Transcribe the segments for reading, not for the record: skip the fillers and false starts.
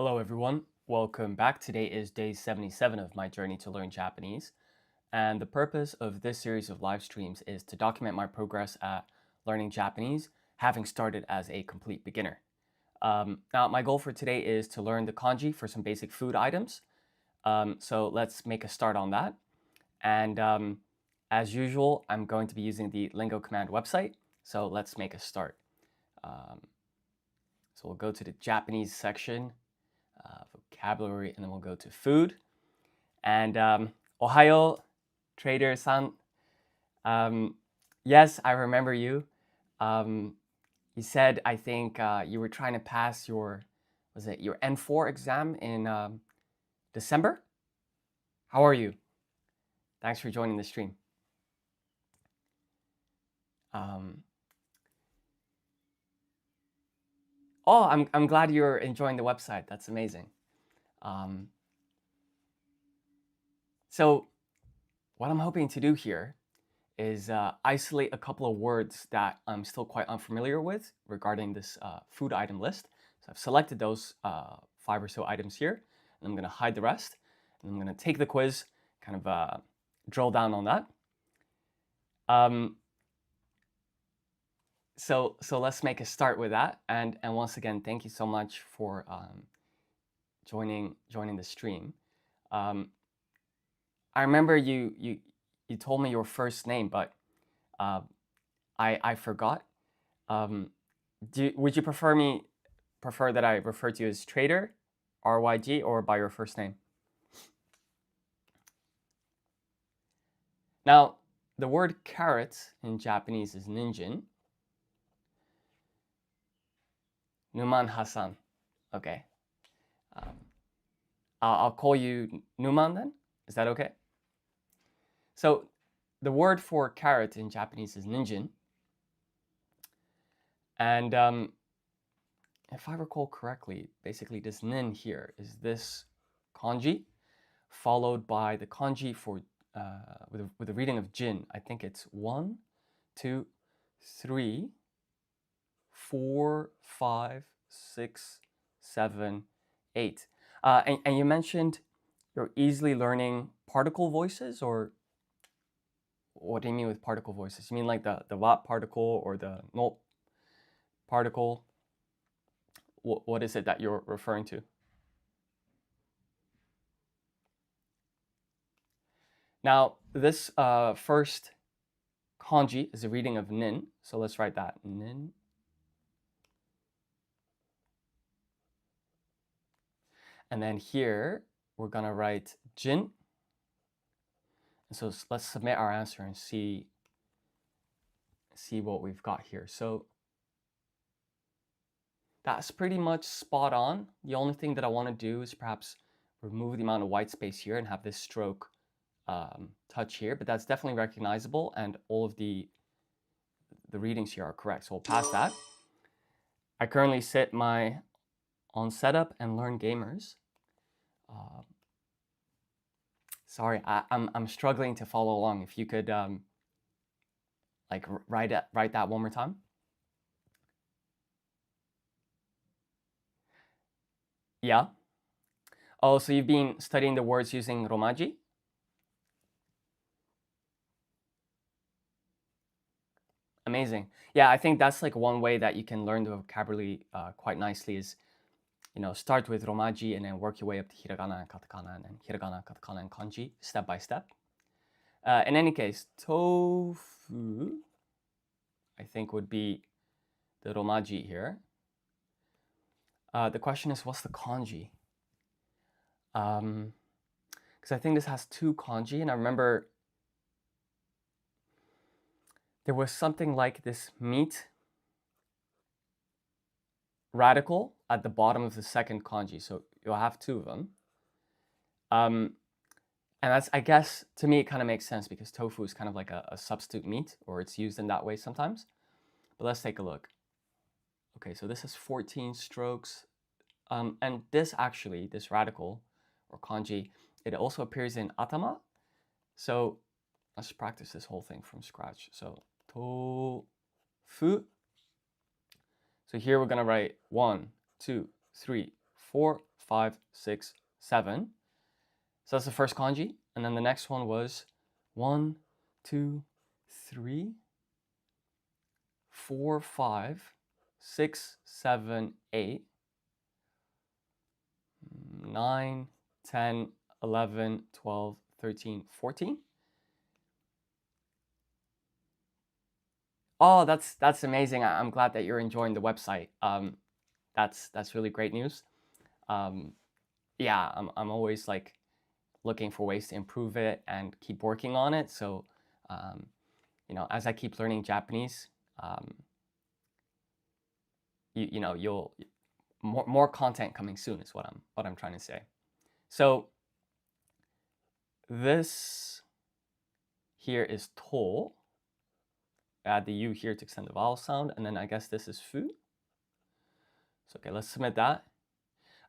Hello, everyone. Welcome back. Today is day 77 of my journey to learn Japanese. And the purpose of this series of live streams is to document my progress at learning Japanese, having started as a complete beginner. Now, my goal for today is to learn the kanji for some basic food items. So let's make a start on that. And as usual, I'm going to be using the Lingo Command website. So let's make a start. So we'll go to the Japanese section. Vocabulary, and then we'll go to food. And Ohayo, Trader San. Yes, I remember you. You said, I think you were trying to pass your N4 exam in December? How are you? Thanks for joining the stream. I'm glad you're enjoying the website. That's amazing. So what I'm hoping to do here is isolate a couple of words that I'm still quite unfamiliar with regarding this food item list. So I've selected those 5 or so items here, and I'm going to hide the rest. And I'm going to take the quiz, kind of drill down on that. So let's make a start with that. And once again, thank you so much for joining the stream. I remember you told me your first name, but I forgot. Would you prefer that I refer to you as Trader, RYG, or by your first name? Now, the word carrot in Japanese is ninjin. Numan Hassan. Okay. I'll call you Numan then. Is that okay? So the word for carrot in Japanese is ninjin. And if I recall correctly, basically this nin here is this kanji, followed by the kanji for with the reading of jin. I think it's 1, 2, 3, 4, 5, 6, 7, 8. And you mentioned you're easily learning particle voices, or what do you mean with particle voices? You mean like the wat particle or the no particle? What is it that you're referring to? Now, this first kanji is a reading of nin, so let's write that, nin. And then here, we're gonna write jin. And so let's submit our answer and see what we've got here. So that's pretty much spot on. The only thing that I want to do is perhaps remove the amount of white space here and have this stroke touch here, but that's definitely recognizable, and all of the readings here are correct. So we'll pass that. I currently sit on setup and learn gamers. Sorry, I'm struggling to follow along. If you could like write that one more time. Yeah. Oh, so you've been studying the words using Romaji? Amazing. Yeah, I think that's like one way that you can learn the vocabulary quite nicely is, start with Romaji and then work your way up to hiragana and katakana, and then hiragana, katakana, and kanji step by step. In any case, tofu, I think, would be the Romaji here. The question is, what's the kanji? Because I think this has 2 kanji, and I remember there was something like this meat radical at the bottom of the second kanji, so you'll have 2 of them. And that's, I guess, to me, it kind of makes sense because tofu is kind of like a substitute meat, or it's used in that way sometimes. But let's take a look. Okay, so this is 14 strokes. And this radical, or kanji, it also appears in atama. So let's practice this whole thing from scratch. So tofu. So here we're gonna write 1, 2, 3, 4, 5, 6, 7. So that's the first kanji. And then the next one was 1, 2, 3, 4, 5, 6, 7, 8, 9, 10, 11, 12, 13, 14. Oh, that's amazing. I'm glad that you're enjoying the website. That's really great news. Yeah, I'm always like looking for ways to improve it and keep working on it. So, you know, as I keep learning Japanese, you know, you'll more content coming soon is what I'm trying to say. So this here is to. Add the U here to extend the vowel sound, and then I guess this is fu. So okay, let's submit that.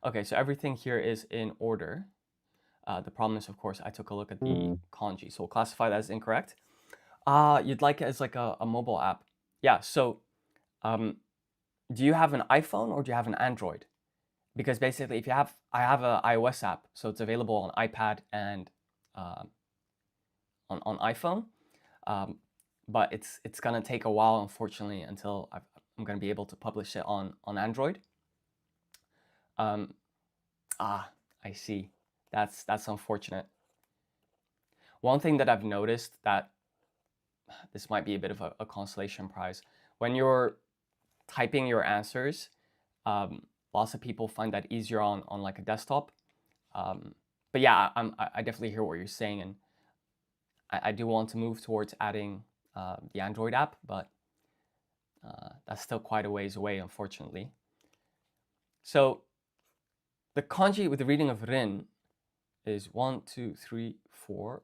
Okay, so everything here is in order. The problem is, of course, I took a look at the kanji, so we'll classify that as incorrect. You'd like it as like a mobile app. Yeah, so do you have an iPhone or do you have an Android? Because basically, if you have, I have an iOS app, so it's available on iPad and on iPhone. But it's gonna take a while, unfortunately, until I'm gonna be able to publish it on Android. I see. That's unfortunate. One thing that I've noticed that this might be a bit of a consolation prize when you're typing your answers. Lots of people find that easier on like a desktop. But yeah, I definitely hear what you're saying, and I do want to move towards adding the Android app, but that's still quite a ways away, unfortunately. So the kanji with the reading of rin is 1, 2, 3, 4,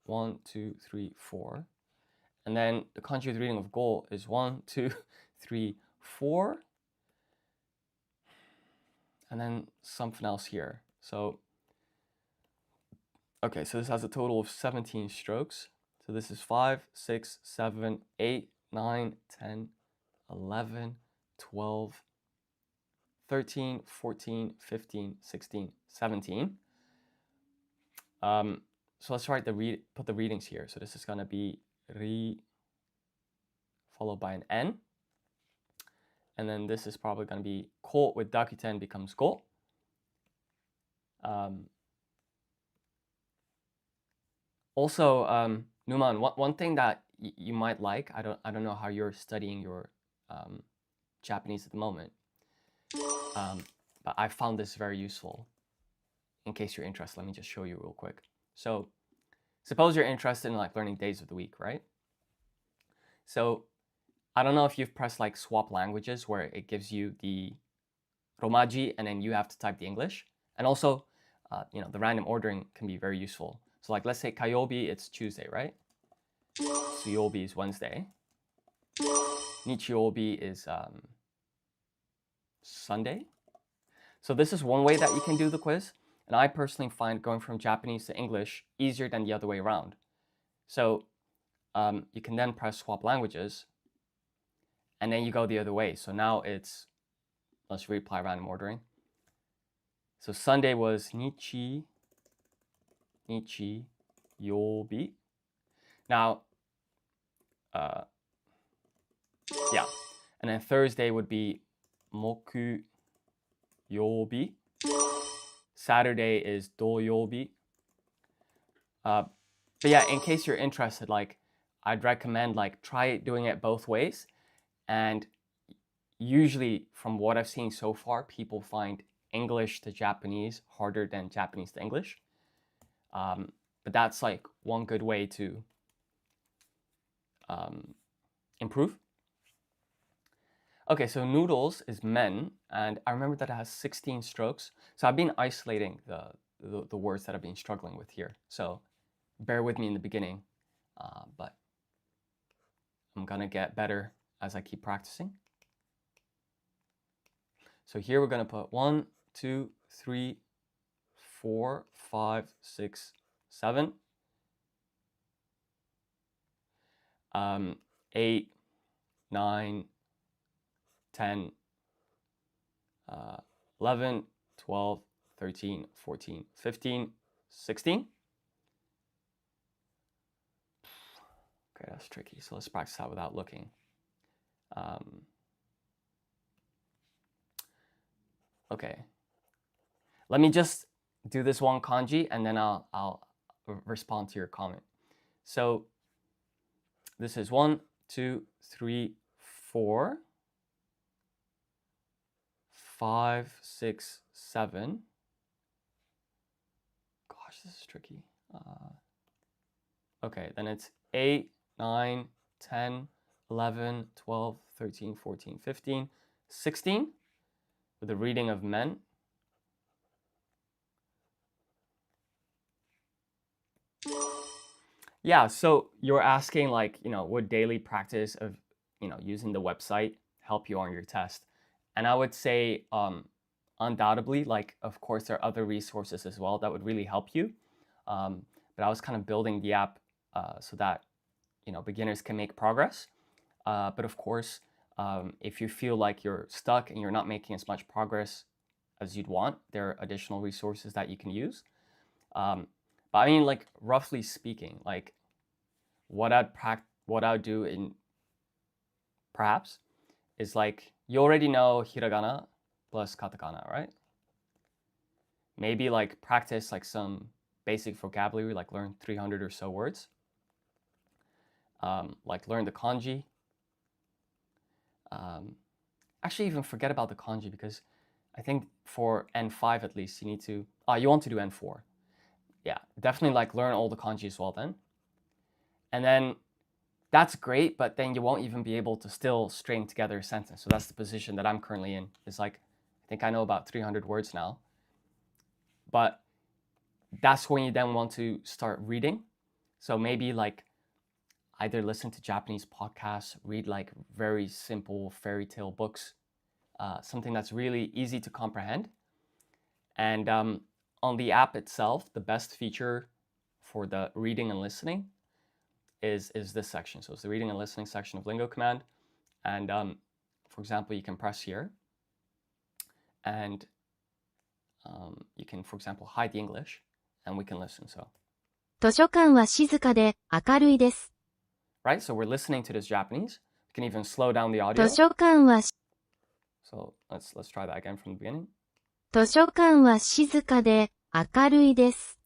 1, 2, 3, 4. And then the kanji with the reading of go is 1, 2, 3, 4. And then something else here. So, okay, so this has a total of 17 strokes. So this is 5, 6, 7, 8, 9, 10, 11, 12, 13, 14, 15, 16, 17. So let's put the readings here. So this is going to be ri followed by an n. And then this is probably going to be ko with dakuten becomes go. Also, Numan, one thing that you might like, I don't know how you're studying your Japanese at the moment, but I found this very useful. In case you're interested, let me just show you real quick. So, suppose you're interested in like learning days of the week, right? So, I don't know if you've pressed like swap languages where it gives you the Romaji and then you have to type the English. And also, you know, the random ordering can be very useful. So like, let's say Kayobi, it's Tuesday, right? Suyobi is Wednesday. Nichiobi is Sunday. So this is one way that you can do the quiz. And I personally find going from Japanese to English easier than the other way around. So you can then press swap languages and then you go the other way. So now it's, let's reapply random ordering. So Sunday was Nichi, Yobi. Now, yeah. And then Thursday would be Moku Yobi. Saturday is Doyobi. But yeah, in case you're interested, like I'd recommend like try doing it both ways. And usually from what I've seen so far, people find English to Japanese harder than Japanese to English. But that's like one good way to improve. Okay, so noodles is men, and I remember that it has 16 strokes. So I've been isolating the words that I've been struggling with here. So bear with me in the beginning, but I'm gonna get better as I keep practicing. So here we're gonna put 1, 2, 3, 4, 5, 6, 7, 8, 9, 10, 11, 12, 13, 14, 15, 16. Okay, that's tricky. So let's practice that without looking. Okay. Let me just do this one kanji and then I'll respond to your comment. So this is 1, 2, 3, 4, 5, 6, 7. Gosh, this is tricky. Okay, then it's 8, 9, 10, 11, 12, 13, 14, 15, 16 with the reading of men. Yeah, so you're asking like, would daily practice of, using the website help you on your test? And I would say undoubtedly, like, of course, there are other resources as well that would really help you. But I was kind of building the app so that, beginners can make progress. But of course, if you feel like you're stuck and you're not making as much progress as you'd want, there are additional resources that you can use. But I mean, like, roughly speaking, like, what I'd do in perhaps is like, you already know hiragana plus katakana, right? Maybe like practice like some basic vocabulary, like learn 300 or so words. Like learn the kanji. Actually, even forget about the kanji because I think for N5 at least, you need to, you want to do N4. Yeah, definitely like learn all the kanji as well then. And then that's great, but then you won't even be able to still string together a sentence. So that's the position that I'm currently in. It's like, I think I know about 300 words now. But that's when you then want to start reading. So maybe like either listen to Japanese podcasts, read like very simple fairy tale books, something that's really easy to comprehend. And on the app itself, the best feature for the reading and listening is this section. So it's the reading and listening section of Lingo Command. And for example, you can press here and you can, for example, hide the English and we can listen. So 図書館は静かで明るいです。 right, so we're listening to this Japanese. You can even slow down the audio. 図書館は So let's try that again from the beginning. 図書館は静かで明るいです。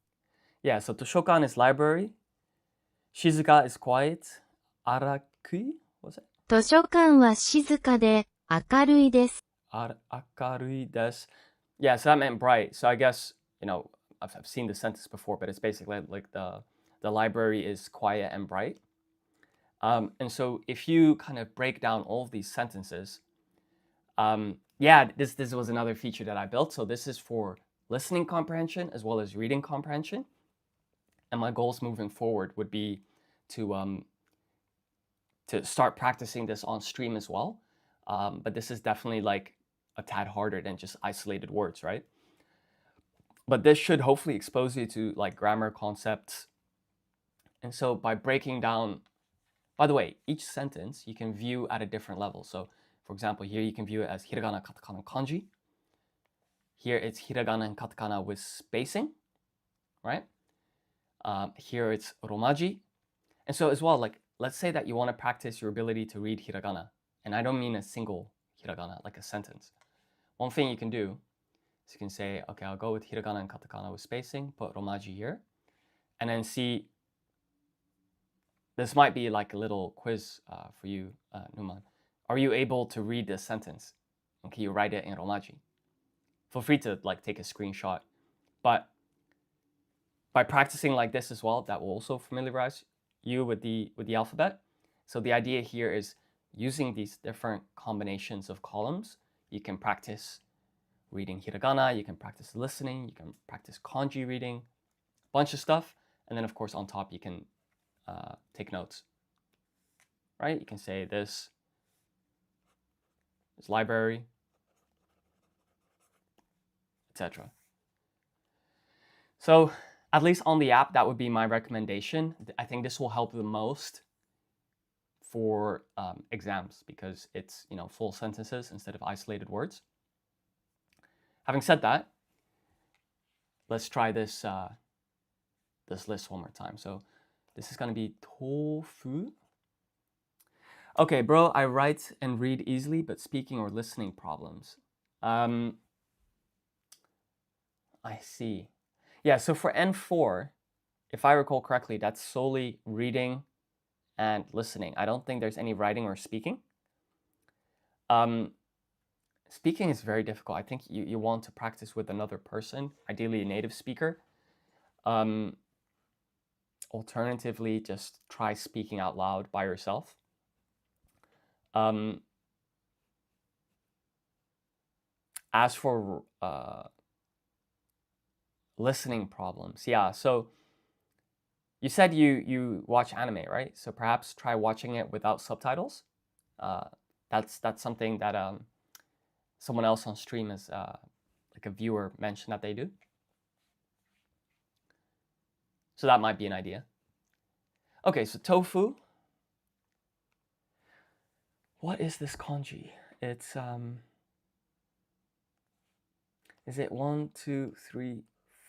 Yeah, so Toshokan is library. Shizuka is quiet. Arakui? What's it? 図書館は静かで明るいです。 Akarui desu. Yeah, so that meant bright. So I guess, I've seen the sentence before, but it's basically like the library is quiet and bright. And so if you kind of break down all of these sentences, this was another feature that I built. So this is for listening comprehension as well as reading comprehension. And my goals moving forward would be to start practicing this on stream as well. But this is definitely like a tad harder than just isolated words, right? But this should hopefully expose you to like grammar concepts. And so by breaking down, by the way, each sentence you can view at a different level. So for example, here you can view it as hiragana, katakana, kanji. Here it's hiragana and katakana with spacing, right? Here it's romaji. And so as well, like, let's say that you want to practice your ability to read hiragana. And I don't mean a single hiragana, like a sentence. One thing you can do is you can say, okay, I'll go with hiragana and katakana with spacing, put romaji here, and then see, this might be like a little quiz for you, Numan. Are you able to read this sentence? And can you write it in romaji? Feel free to like take a screenshot. But by practicing like this as well, that will also familiarize you with the alphabet. So the idea here is using these different combinations of columns, you can practice reading hiragana, you can practice listening, you can practice kanji reading, a bunch of stuff. And then of course on top you can take notes, right? You can say this is library, etc. So at least on the app, that would be my recommendation. I think this will help the most for exams because it's full sentences instead of isolated words. Having said that, let's try this this list one more time. So this is going to be tofu. Okay, bro, I write and read easily, but speaking or listening problems. I see. Yeah, so for N4, if I recall correctly, that's solely reading and listening. I don't think there's any writing or speaking. Speaking is very difficult. I think you want to practice with another person, ideally a native speaker. Alternatively, just try speaking out loud by yourself. As for listening problems, yeah, so you said you watch anime, right? So perhaps try watching it without subtitles. That's something that someone else on stream is like a viewer mentioned that they do. So that might be an idea. Okay, so tofu. What is this kanji? It's is it 1, 2, 3,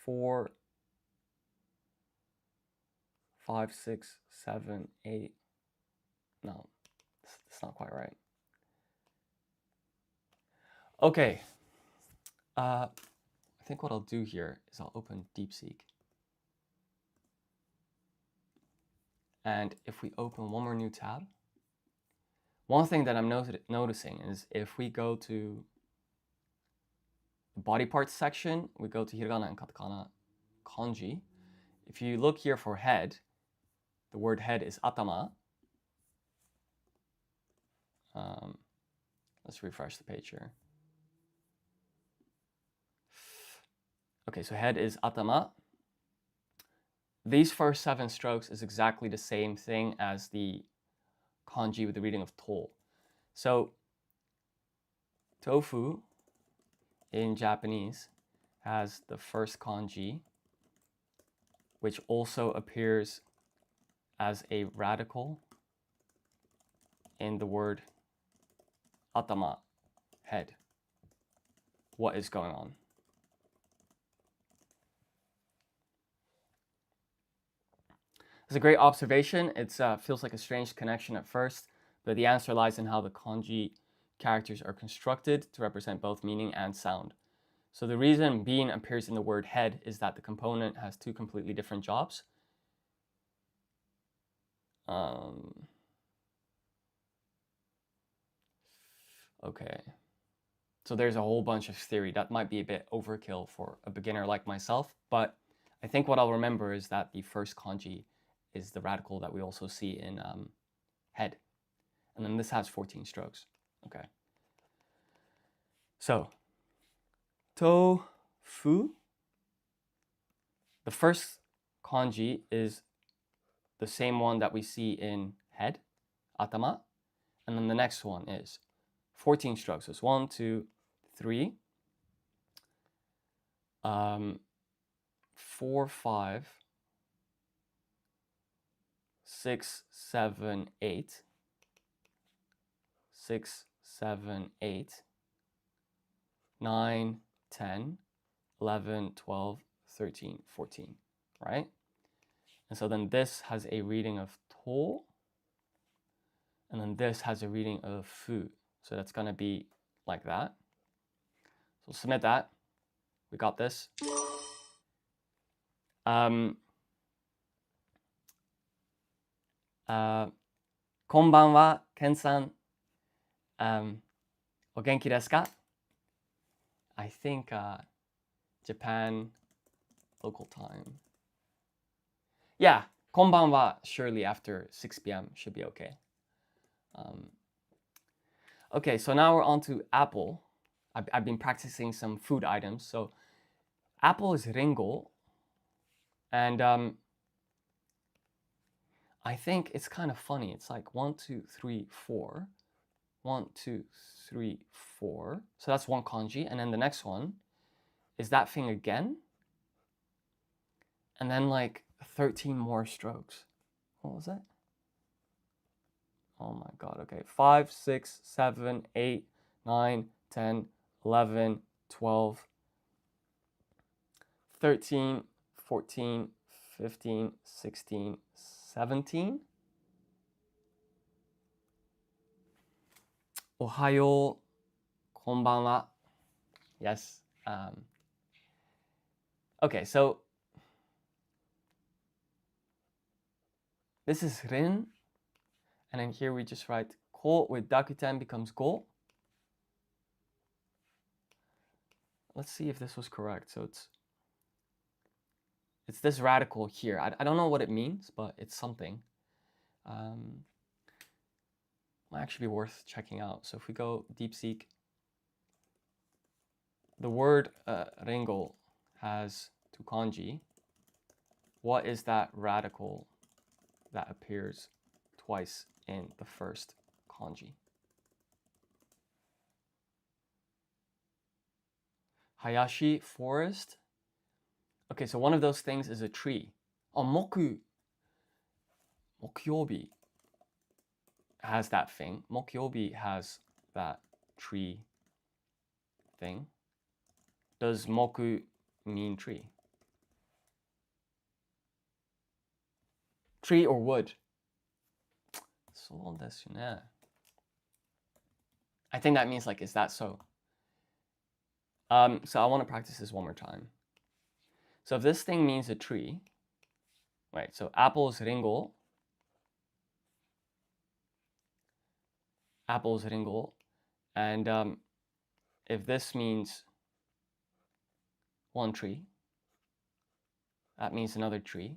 4, 5, 6, 7, 8? No, it's not quite right. Okay. I think what I'll do here is I'll open DeepSeek. And if we open one more new tab, one thing that I'm noticing is if we go to the body parts section, we go to hiragana and katakana kanji. If you look here for head, the word head is atama. Let's refresh the page here. Okay, so head is atama. These first 7 strokes is exactly the same thing as the kanji with the reading of to. So tofu in Japanese has the first kanji, which also appears as a radical in the word atama, head. What is going on? It's a great observation. It feels like a strange connection at first, but the answer lies in how the kanji characters are constructed to represent both meaning and sound. So the reason bean appears in the word head is that the component has 2 completely different jobs. Okay. So there's a whole bunch of theory that might be a bit overkill for a beginner like myself, but I think what I'll remember is that the first kanji is the radical that we also see in head. And then this has 14 strokes. Okay. So, tofu. The first kanji is the same one that we see in head, atama. And then the next one is 14 strokes. So it's 1, 2, 3, 4, 5, 6, 7, 8. 6, 7, 8, 9, 10, 11, 12, 13, 14, right? And so then this has a reading of to, and then this has a reading of fu. So that's going to be like that. So submit that. We got this. Konbanwa, Ken-san. O genki desu ka? I think Japan local time. Yeah, konbanwa surely after 6 p.m. should be okay. Okay, so now we're on to apple. I've been practicing some food items. So apple is ringo. And I think it's kind of funny. It's like 1, 2, 3, 4. 1, 2, 3, 4. So that's one kanji. And then the next one is that thing again. And then like 13 more strokes. What was that? Oh my god, okay. 5, 6, 7, 8, 9, 10, 11, 12, 13, 14, 15, 16, 17. Ohayo, konbanwa. Yes. Okay, so this is rin, and then here we just write ko with dakuten becomes go. Let's see if this was correct. So it's this radical here. I don't know what it means, but it's something. Might actually be worth checking out. So if we go DeepSeek, the word ringo has two kanji. What is that radical that appears twice in the first kanji? Hayashi, forest. Okay, so one of those things is a tree. Oh, mokyobi has that thing. Mokyobi has that tree thing. Does moku mean tree? Tree or wood? So desu ne. I think that means like, is that so? So I want to practice this one more time. So if this thing means a tree, right? So apples ringo. Apples ringo. And if this means one tree, that means another tree.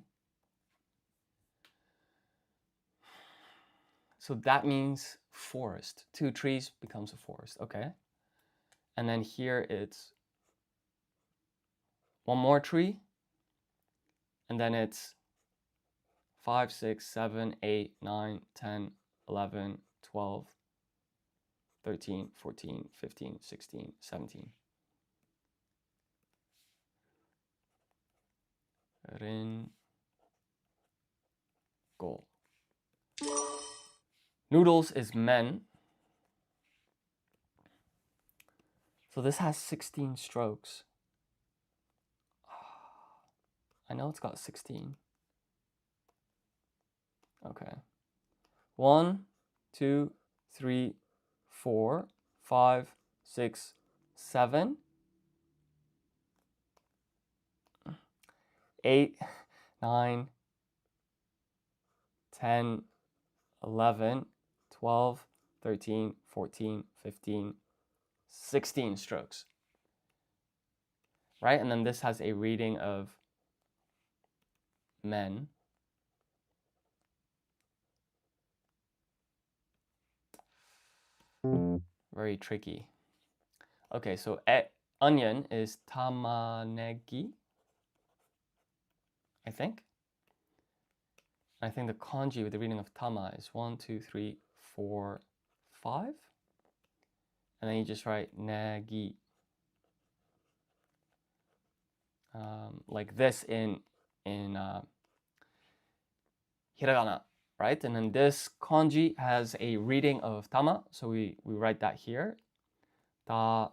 So that means forest. Two trees becomes a forest, okay? And then here it's one more tree, and then it's 5, 6, 7, 8, 9, 10, 11, 12, 13, 14, 15, 16, 17. Rin, go. Noodles is men. So this has 16 strokes. I know it's got 16. Okay. 1, 2, 3, 4, 5, 6, 7, 8, 9, 10, 11, 12, 13, 14, 15, 16 strokes. Right? And then this has a reading of men. Very tricky. Okay, so onion is tamanegi, I think. I think the kanji with the reading of tama is 1, 2, 3, 4, 5. And then you just write negi. Like this in hiragana, right? And then this kanji has a reading of tama, so we write that here. Ta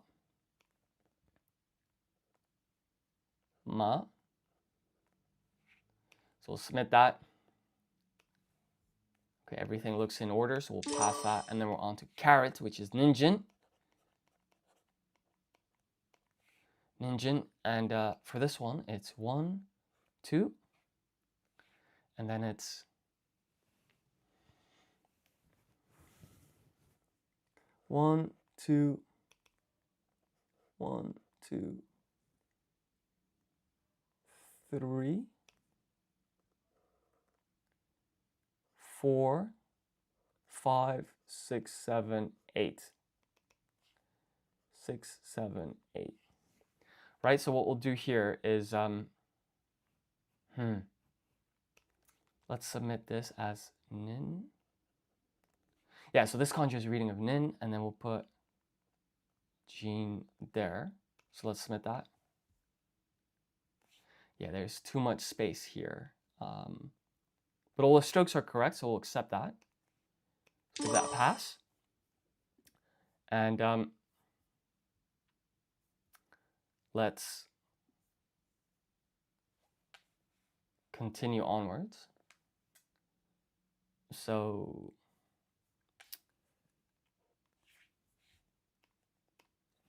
ma. So we'll submit that. Okay, everything looks in order, so we'll pass that, and then we're on to carrot, which is ninjin. Ninjin, and for this one, it's 1, 2, and then it's 1, 2, 1, 2, 3, 4, 5, 6, 7, 8. 6, 7, 8. Right, so what we'll do here is, let's submit this as nin. Yeah, so this kanji is a reading of nin, and then we'll put jin there. So let's submit that. Yeah, there's too much space here. But all the strokes are correct, so we'll accept that. Give that a pass. And let's continue onwards. So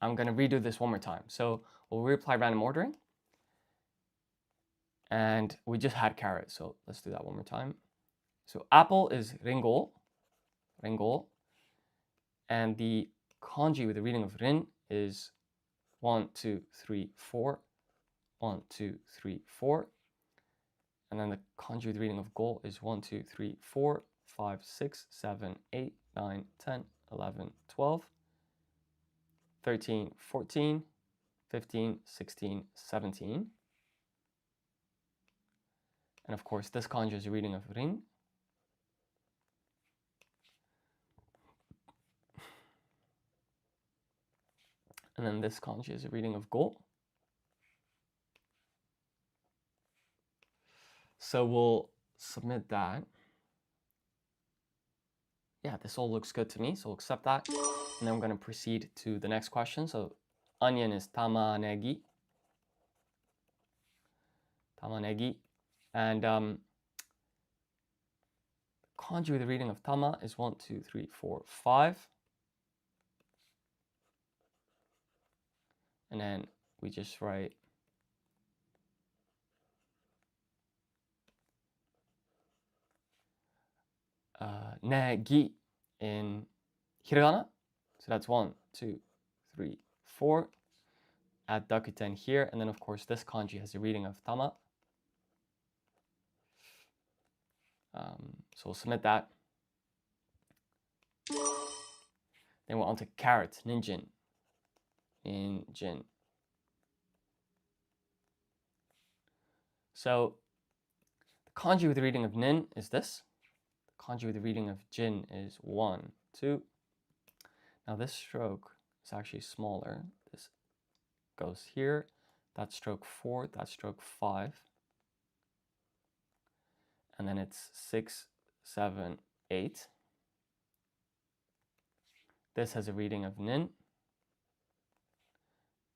I'm going to redo this one more time. So we'll reapply random ordering. And we just had carrot, so let's do that one more time. So apple is ringol, ringol. And the kanji with the reading of rin is 1, 2, 3, 4. 1, 2, 3, 4. And then the kanji with the reading of go is 1, 2, 3, 4, 5, 6, 7, 8, 9, 10, 11, 12, 13, 14, 15, 16, 17. And of course, this kanji is a reading of rin. And then this kanji is a reading of go. So we'll submit that. Yeah, this all looks good to me, so we'll accept that. And then I'm going to proceed to the next question. So onion is tamanegi. Tamanegi. And kanji with the reading of tama is 1, 2, 3, 4, 5. And then we just write negi in hiragana. So that's 1, 2, 3, 4. Add dakuten here. And then, of course, this kanji has a reading of tama. So we'll submit that. Then we're on to carrot, ninjin. Ninjin. So the kanji with the reading of nin is this. The kanji with the reading of jin is 1, 2. Now this stroke is actually smaller. This goes here. That's stroke 4. That's stroke 5. And then it's 6, 7, 8. This has a reading of nin.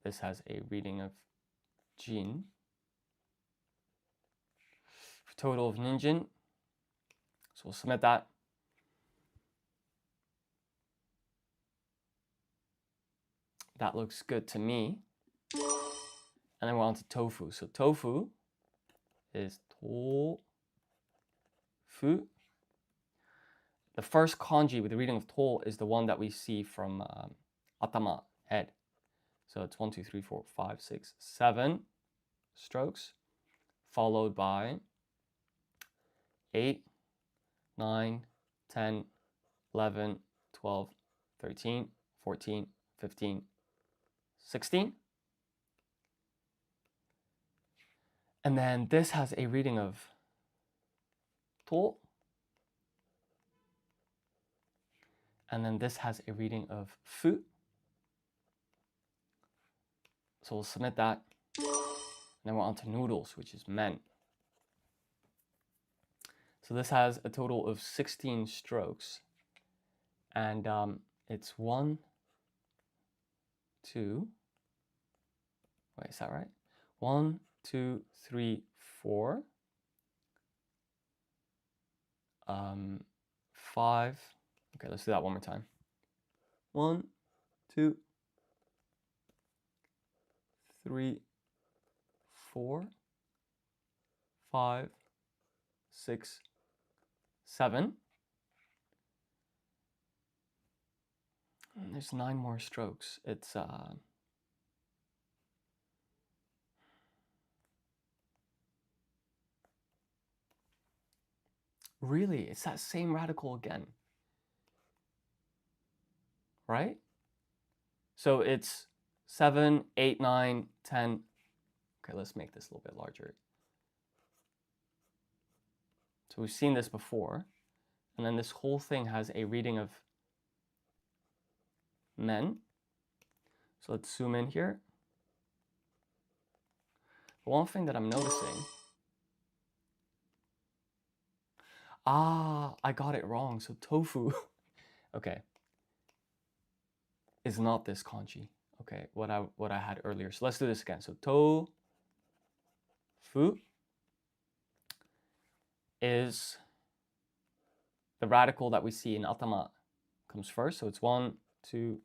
This has a reading of jin. For total of ninjin. So we'll submit that. That looks good to me. And then we're on to tofu. So tofu is tofu. The first kanji with the reading of to is the one that we see from atama, head. So it's 1, 2, 3, 4, 5, 6, 7 strokes, followed by 8, 9, 10, 11, 12, 13, 14, 15, 16. And then this has a reading of to. And then this has a reading of fu. So we'll submit that. And then we're on to noodles, which is men. So this has a total of 16 strokes. And it's 1, 2. Wait, is that right? 1, 2, 3, 4. 5. Okay, let's do that one more time. 1, 2, 3, 4, 5, 6, 7. And there's 9 more strokes. It's really, it's that same radical again. Right? So it's 7, 8, 9, 10. Okay, let's make this a little bit larger. So we've seen this before. And then this whole thing has a reading of men. So let's zoom in here. The one thing that I'm noticing, I got it wrong. So tofu, okay, is not this kanji. Okay, what I had earlier. So let's do this again. So tofu. is the radical that we see in atama comes first. So it's 1, 2,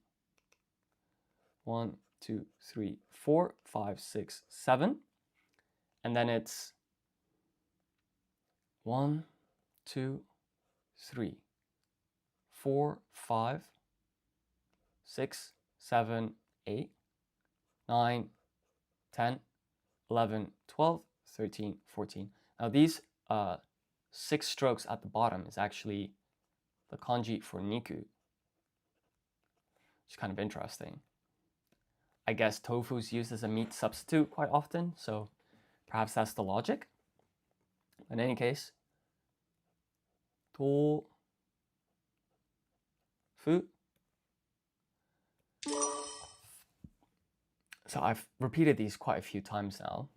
1, 2, 3, 4, 5, 6, 7. And then it's 1, 2, 3, 4, 5, 6, 7, 8, 9, 10, 11, 12, 13, 14. Now these 6 strokes at the bottom is actually the kanji for niku, which is kind of interesting. I guess tofu is used as a meat substitute quite often, so perhaps that's the logic. In any case, tofu. So I've repeated these quite a few times now.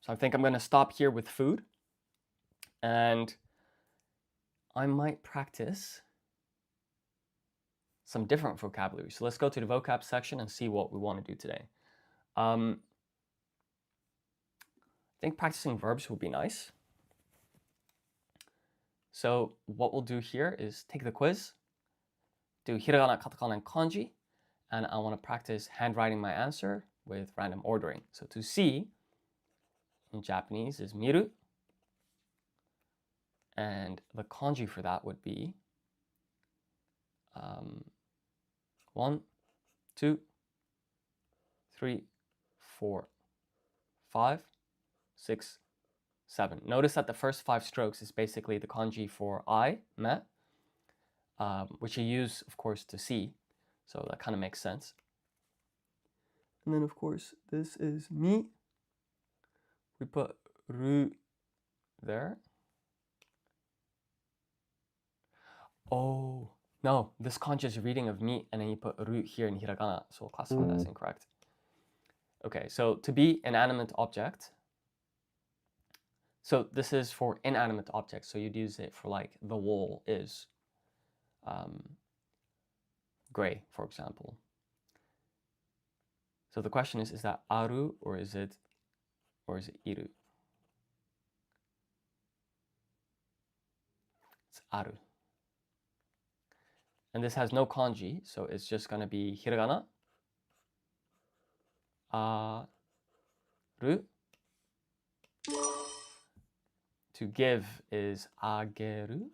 So I think I'm going to stop here with food, and I might practice some different vocabulary. So let's go to the vocab section and see what we want to do today. I think practicing verbs would be nice. So what we'll do here is take the quiz, do hiragana, katakana, and kanji, and I want to practice handwriting my answer with random ordering. So to see in Japanese is miru, and the kanji for that would be 1, 2, 3, 4, 5, 6, 7. Notice that the first 5 strokes is basically the kanji for I, me, which you use, of course, to see. So that kind of makes sense. And then, of course, this is mi. We put ru there. Oh, no, this kanji is a reading of mi, and then you put ru here in hiragana, so we'll classify that as incorrect. Okay, so to be inanimate object. So this is for inanimate objects, so you'd use it for like the wall is gray, for example. So the question is that aru or is it iru? It's aru. And this has no kanji, so it's just going to be hiragana. Aru. To give is ageru.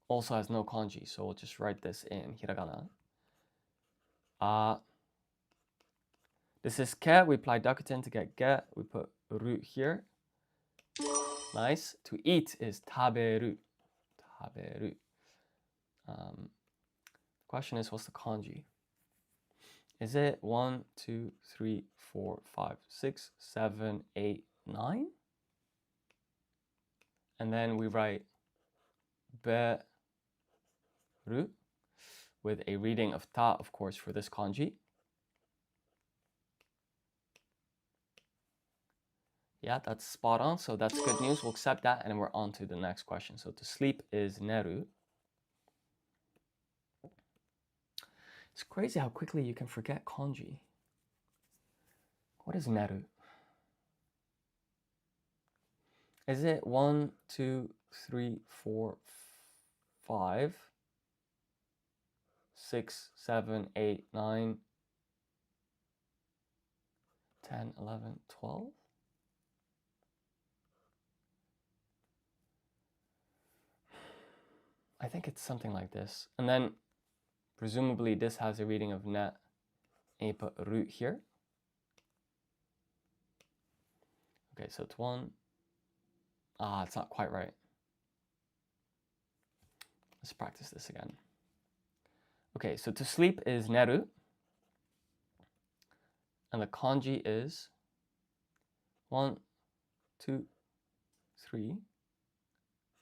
Also has no kanji, so we'll just write this in hiragana. This is ke. We apply dakuten to get ge. We put ru here. Nice. To eat is taberu. Taberu. The question is, what's the kanji? Is it 1, 2, 3, 4, 5, 6, 7, 8, 9? And then we write beru with a reading of ta, of course, for this kanji. Yeah, that's spot on. So that's good news. We'll accept that, and we're on to the next question. So to sleep is neru. It's crazy how quickly you can forget kanji. What is neru? Is it 1, 2, 3, 4, 5, 6, 7, 8, 9, 10, 11, 12? I think it's something like this. And then presumably this has a reading of net, and you put root here. Okay, so it's 1. It's not quite right. Let's practice this again. Okay, so to sleep is neru. And the kanji is 1, 2, 3,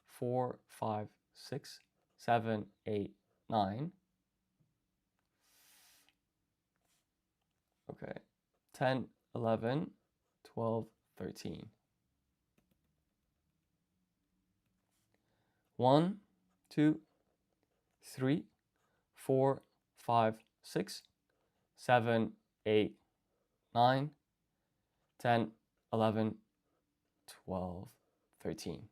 4, 5, 6, 7, 8, 9. Okay, 10, 11, 12, 13. 1, 2, 3, 4, 5, 6, 7, 8, 9, 10, 11, 12, 13.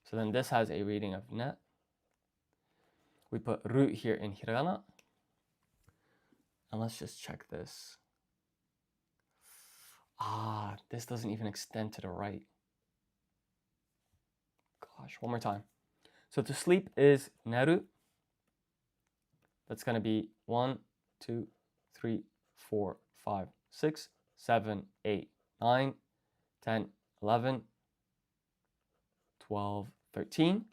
So then this has a reading of ne. We put ru here in hiragana. And let's just check this. This doesn't even extend to the right. Gosh, one more time. So to sleep is neru. That's going to be 1, 2, 3, 4, 5, 6, 7, 8, 9, 10, 11, 12, 13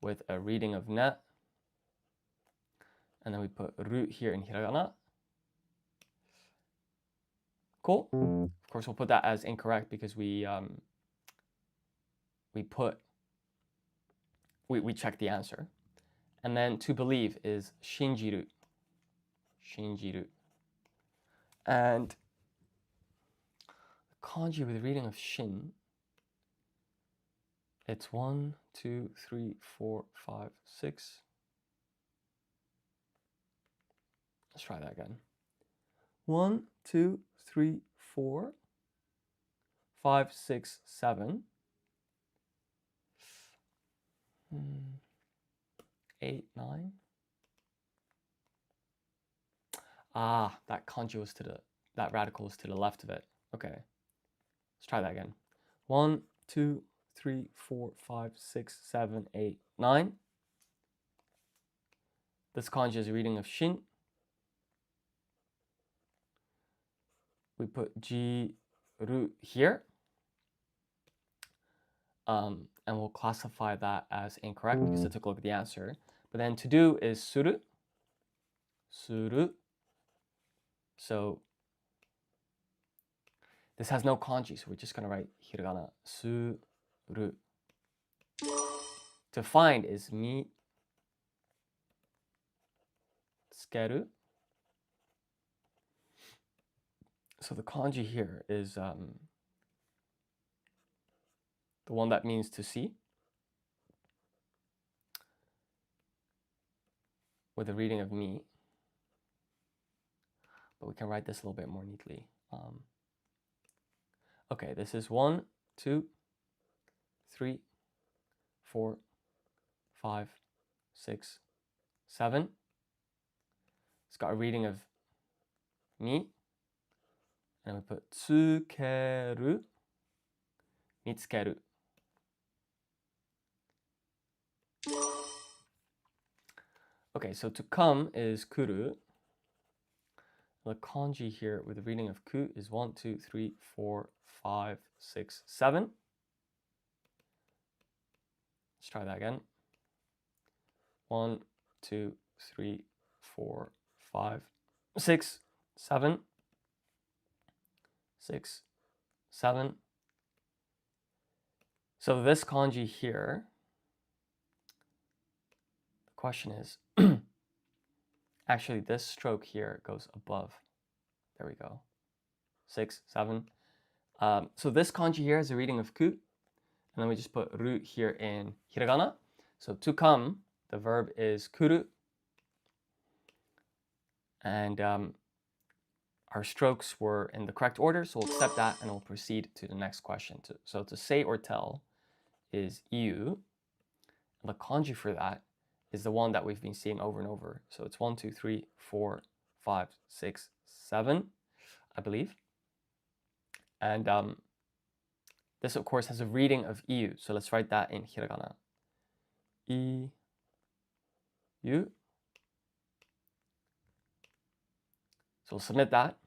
with a reading of ne. And then we put ru here in hiragana. Cool. Of course, we'll put that as incorrect because we checked the answer. And then to believe is shinjiru. Shinjiru. And the kanji with the reading of shin, it's 1, 2, 3, 4, 5, 6. Let's try that again. 1, 2, 3, 4, 5, 6, 7. 8, 9. That kanji was that radical is to the left of it. Okay. Let's try that again. 1, 2, 3, 4, 5, 6, 7, 8, 9. This kanji is a reading of shin. We put jiru here. And we'll classify that as incorrect because I took a look at the answer. But then to do is suru. Suru. So this has no kanji, so we're just going to write hiragana. Suru. To find is mi. Tsukeru. So the kanji here is the one that means to see, with a reading of mi. But we can write this a little bit more neatly. Okay, this is 1, 2, 3, 4, 5, 6, 7. It's got a reading of mi. And we put tsukeru, mitsukeru. Okay, so to come is kuru. The kanji here with the reading of ku is 1, 2, 3, 4, 5, 6, 7. Let's try that again. 1, 2, 3, 4, 5, 6, 7. 6, 7. So this kanji here, the question is, actually this stroke here goes above. There we go. 6, 7. So this kanji here is a reading of ku, and then we just put ru here in hiragana. So to come, the verb is kuru, and our strokes were in the correct order, so we'll accept that and we'll proceed to the next question. So to say or tell is iu, and the kanji for that is the one that we've been seeing over and over. So it's 1, 2, 3, 4, 5, 6, 7, I believe. And this, of course, has a reading of iu. So let's write that in hiragana. Iu. So we'll submit that.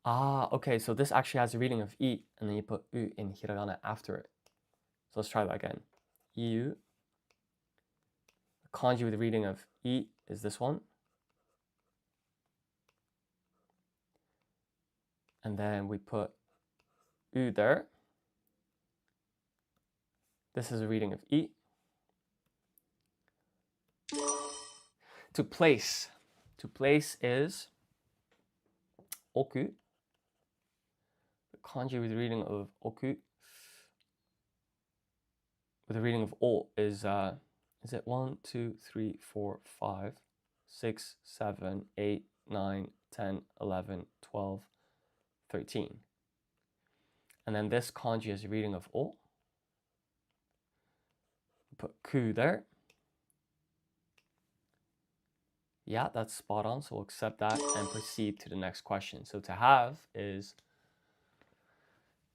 Okay, so this actually has a reading of I, and then you put U in hiragana after it. So let's try that again. Iu. The kanji with the reading of I is this one. And then we put U there. This is a reading of I. To place. To place is oku. The kanji with the reading of oku, with the reading of o is it 1, 2, 3, 4, 5, 6, 7, 8, 9, 10, 11, 12, 13. And then this kanji is a reading of o. Put ku there. Yeah, that's spot on, so we'll accept that and proceed to the next question. So to have is,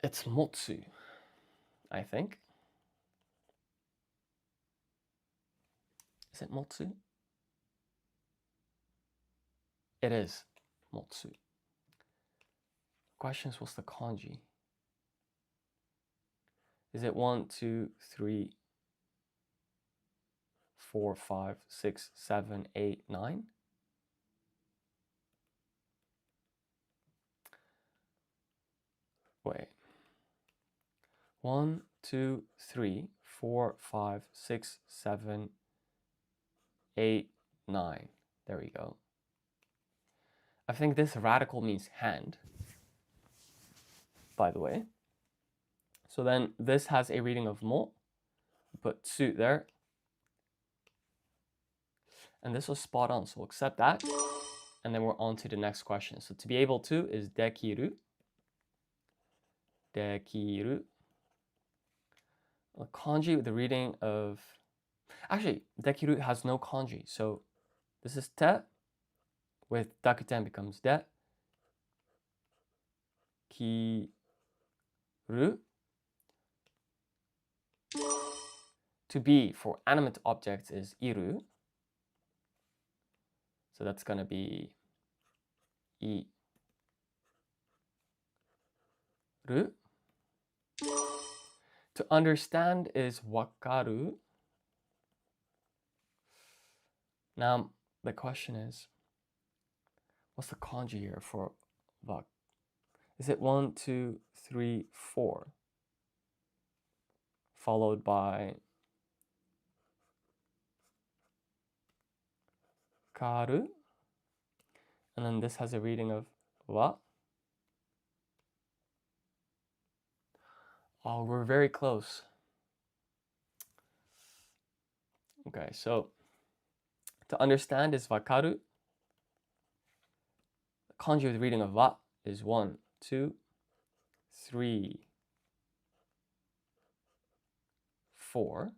it's motsu, I think. Is it motsu? It is motsu. Question is, what's the kanji? Is it 1, 2, 3, 4, 5, 6, 7, 8, 9? Wait. 1, 2, 3, 4, 5, 6, 7, 8, 9. There we go. I think this radical means hand, by the way. So then this has a reading of mo. Put tsu there. And this was spot on, so we'll accept that. And then we're on to the next question. So to be able to is dekiru. Dekiru. A kanji with the reading of... Actually, dekiru has no kanji. So this is te. With dakuten becomes de. Kiru. To be for animate objects is iru. So that's going to be iru. To understand is wakaru. Now, the question is, what's the kanji here for wak? Is it 1, 2, 3, 4? Followed by karu. And then this has a reading of wa. Oh, we're very close. Okay, so to understand is wakaru. The kanji with the reading of wa is 1, 2, 3, 4.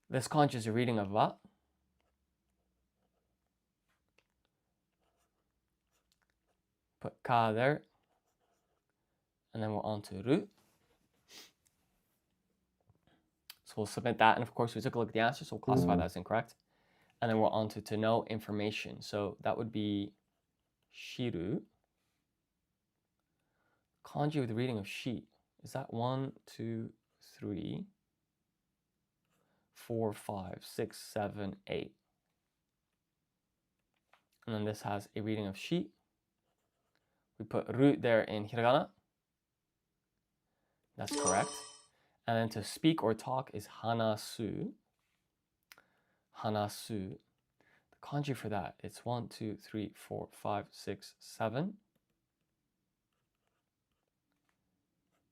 This kanji is a reading of wa. Put ka there. And then we're on to ru. So we'll submit that. And of course, we took a look at the answer, so we'll classify that as incorrect. And then we're on to know information. So that would be shiru. Kanji with the reading of shi. Is that 1, 2, 3, 4, 5, 6, 7, 8? And then this has a reading of shi. We put ru there in hiragana. That's correct. And then to speak or talk is hanasu. Hanasu. The kanji for that, it's 1, 2, 3, 4, 5, 6, 7,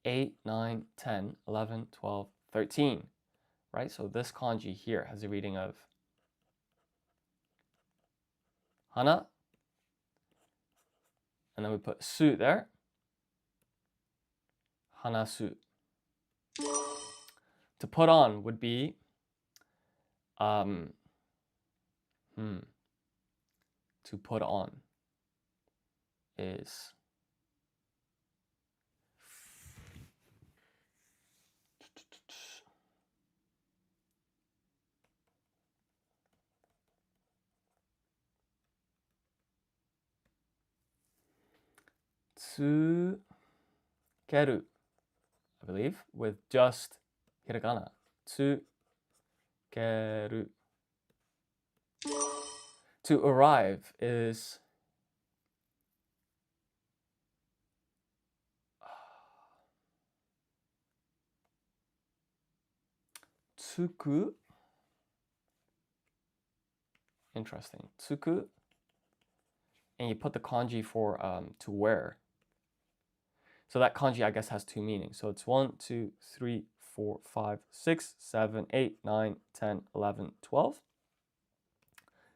8, 9, 10, 11, 12, 13. Right? So this kanji here has a reading of hana. And then we put su there. Hanasu. To put on would be to put on is tsukeru, I believe, with just hiragana. Tsukeru. To arrive is tsuku. Interesting. Tsuku. And you put the kanji for to wear. So that kanji, I guess, has two meanings. So it's 1, 2, 3, 4, 5, 6, 7, 8, 9, 10, 11, 12.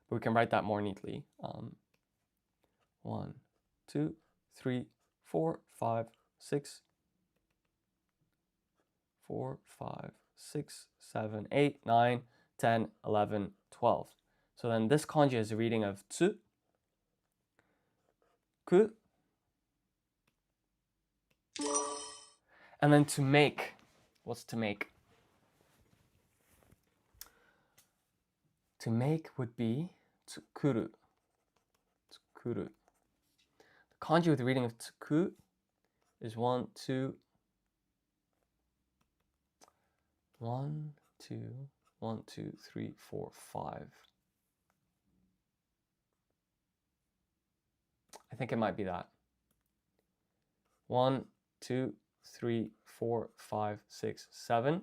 But we can write that more neatly. 1, 2, 3, 4, 5, 6, 4, 5, 6, 7, 8, 9, 10, 11, 12. So then this kanji has a reading of tsu, ku, and then to make. What's to make? To make would be tsukuru. Tsukuru. The kanji with the reading of tsuku is 1, 2, 1, 2, 1, 2, 3, 4, 5. I think it might be that. 1, 2, 3, 4, 5, 6, 7.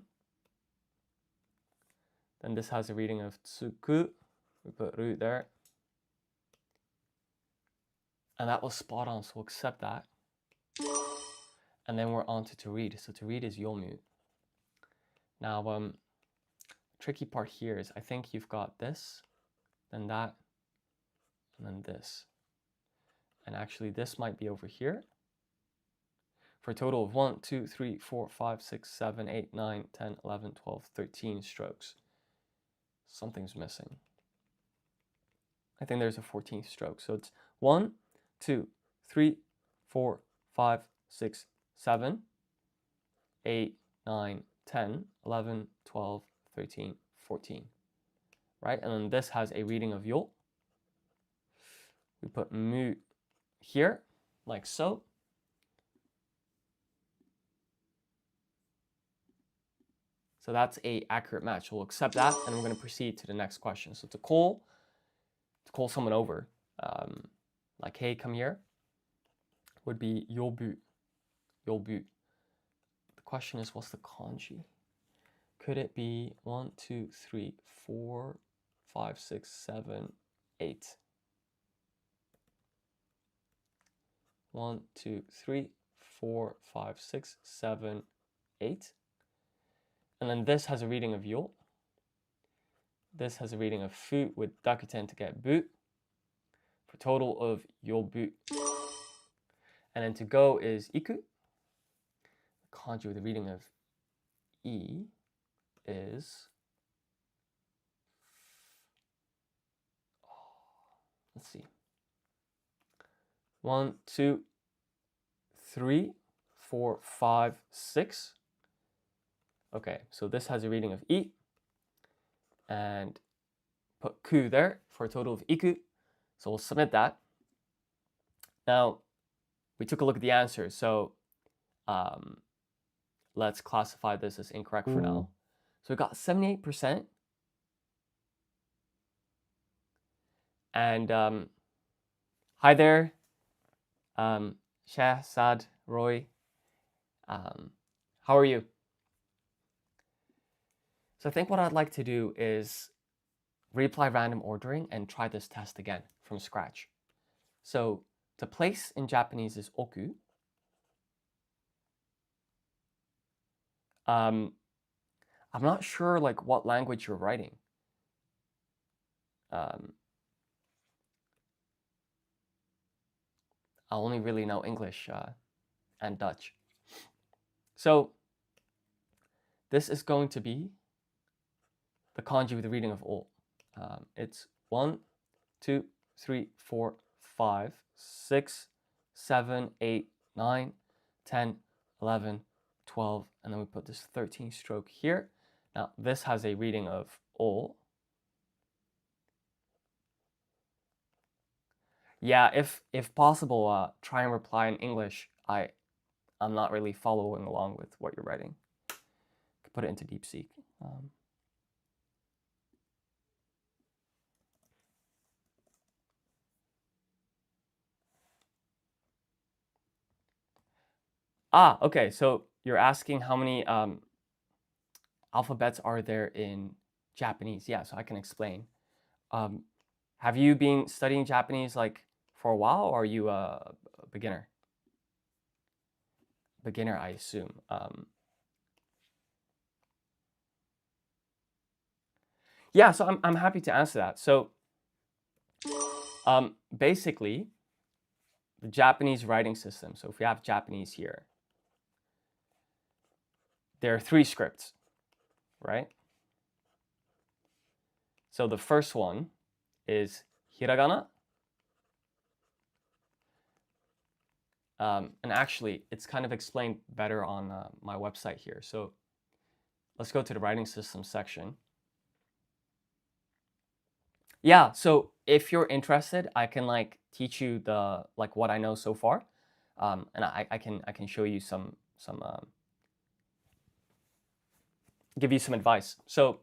Then this has a reading of tsuku. We put ru there. And that was spot on, so we'll accept that. And then we're on to read. So to read is yomu. Now, tricky part here is I think you've got this, then that, and then this. And actually this might be over here. For a total of 1, 2, 3, 4, 5, 6, 7, 8, 9, 10, 11, 12, 13 strokes. Something's missing. I think there's a 14th stroke. So it's 1, 2, 3, 4, 5, 6, 7, 8, 9, 10, 11, 12, 13, 14. Right? And then this has a reading of yo. We put mu here, like so. So that's a accurate match. We'll accept that, and we're going to proceed to the next question. So to call someone over, like, hey, come here, would be yobu. Yobu. The question is, what's the kanji? Could it be 1, 2, 3, 4, 5, 6, 7, 8? 1, 2, 3, 4, 5, 6, 7, 8. And then this has a reading of yo. This has a reading of fu with dakuten to get bu. For a total of yobu. And then to go is iku. The kanji with the reading of e is, let's see, 1, 2, 3, 4, 5, 6. Okay, so this has a reading of i, and put ku there for a total of iku. So we'll submit that. Now, we took a look at the answer, so let's classify this as incorrect for now. So we got 78%. And hi there, Shahzad Roy. How are you? So I think what I'd like to do is reapply random ordering and try this test again from scratch. So to place in Japanese is oku. I'm not sure like what language you're writing. I only really know English and Dutch. So this is going to be the kanji with the reading of o. It's 1, 2, 3, 4, 5, 6, 7, 8, 9, 10, 11, 12, and then we put this 13 stroke here. Now this has a reading of o. Yeah, if possible, try and reply in English. I'm not really following along with what you're writing. Could put it into DeepSeek. Okay, so you're asking how many alphabets are there in Japanese? Yeah, so I can explain. Have you been studying Japanese like for a while, or are you a beginner? Beginner, I assume. Yeah, so I'm happy to answer that. So basically, the Japanese writing system. So if we have Japanese here, there are 3 scripts, right? So the first one is hiragana. And actually, it's kind of explained better on my website here. So let's go to the writing system section. Yeah, so if you're interested, I can like teach you the like what I know so far, and I can show you some give you some advice. So